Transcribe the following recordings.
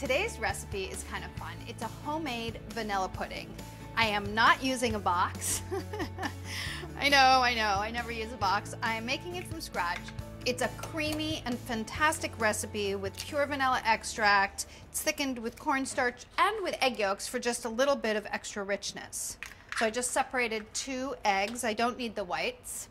Today's recipe is kind of fun. It's a homemade vanilla pudding. I am not using a box. I know, I never use a box. I am making it from scratch. It's a creamy and fantastic recipe with pure vanilla extract. It's thickened with cornstarch and with egg yolks for just a little bit of extra richness. So I just separated 2 eggs. I don't need the whites.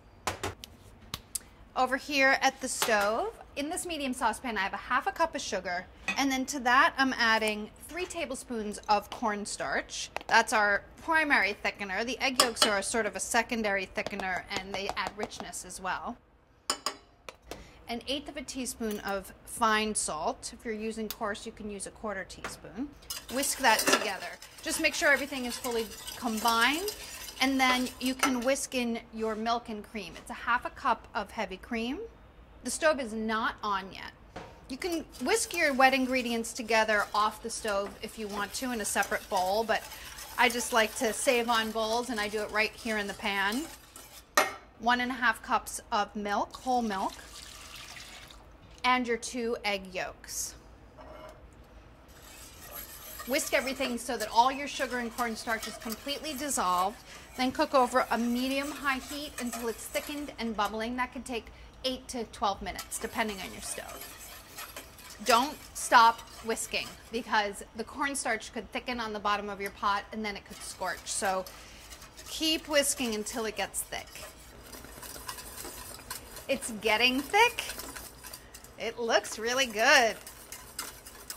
Over here at the stove, in this medium saucepan, I have a 1/2 cup of sugar. And then to that, I'm adding 3 tablespoons of cornstarch. That's our primary thickener. The egg yolks are sort of a secondary thickener, and they add richness as well. 1/8 teaspoon of fine salt. If you're using coarse, you can use a 1/4 teaspoon. Whisk that together. Just make sure everything is fully combined, and then you can whisk in your milk and cream. It's a 1/2 cup of heavy cream. The stove is not on yet. You can whisk your wet ingredients together off the stove if you want to in a separate bowl, but I just like to save on bowls and I do it right here in the pan. 1.5 cups of milk, whole milk, and your 2 egg yolks. Whisk everything so that all your sugar and cornstarch is completely dissolved. Then cook over a medium-high heat until it's thickened and bubbling. That could take 8 to 12 minutes, depending on your stove. Don't stop whisking because the cornstarch could thicken on the bottom of your pot and then it could scorch. So keep whisking until it gets thick. It's getting thick. It looks really good.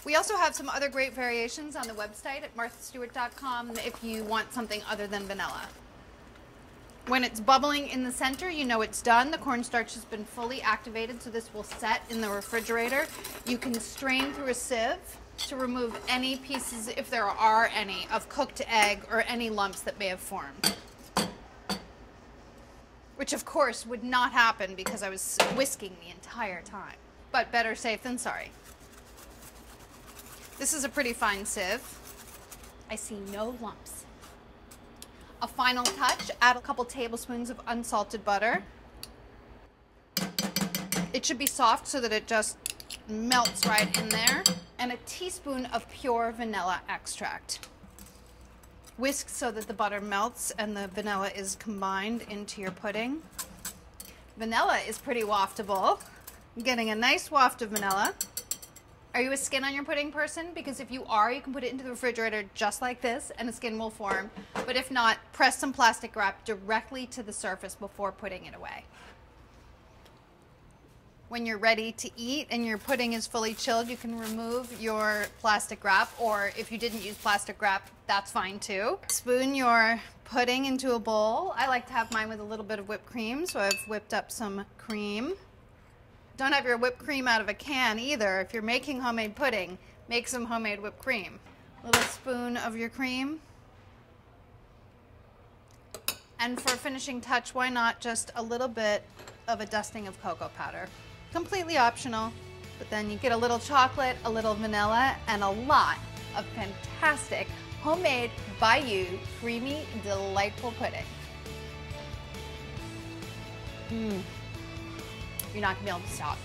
We also have some other great variations on the website at marthastewart.com if you want something other than vanilla. When it's bubbling in the center, you know it's done. The cornstarch has been fully activated, so this will set in the refrigerator. You can strain through a sieve to remove any pieces, if there are any, of cooked egg or any lumps that may have formed. Which, of course, would not happen because I was whisking the entire time. But better safe than sorry. This is a pretty fine sieve. I see no lumps. A final touch, add a couple tablespoons of unsalted butter. It should be soft so that it just melts right in there. And a teaspoon of pure vanilla extract. Whisk so that the butter melts and the vanilla is combined into your pudding. Vanilla is pretty waftable. I'm getting a nice waft of vanilla. Are you a skin on your pudding person? Because if you are, you can put it into the refrigerator just like this and a skin will form. But if not, press some plastic wrap directly to the surface before putting it away. When you're ready to eat and your pudding is fully chilled, you can remove your plastic wrap, or if you didn't use plastic wrap, that's fine too. Spoon your pudding into a bowl. I like to have mine with a little bit of whipped cream, so I've whipped up some cream. Don't have your whipped cream out of a can either. If you're making homemade pudding, make some homemade whipped cream. A little spoon of your cream. And for a finishing touch, why not just a little bit of a dusting of cocoa powder? Completely optional, but then you get a little chocolate, a little vanilla, and a lot of fantastic homemade by you, creamy, delightful pudding. You're not gonna be able to stop.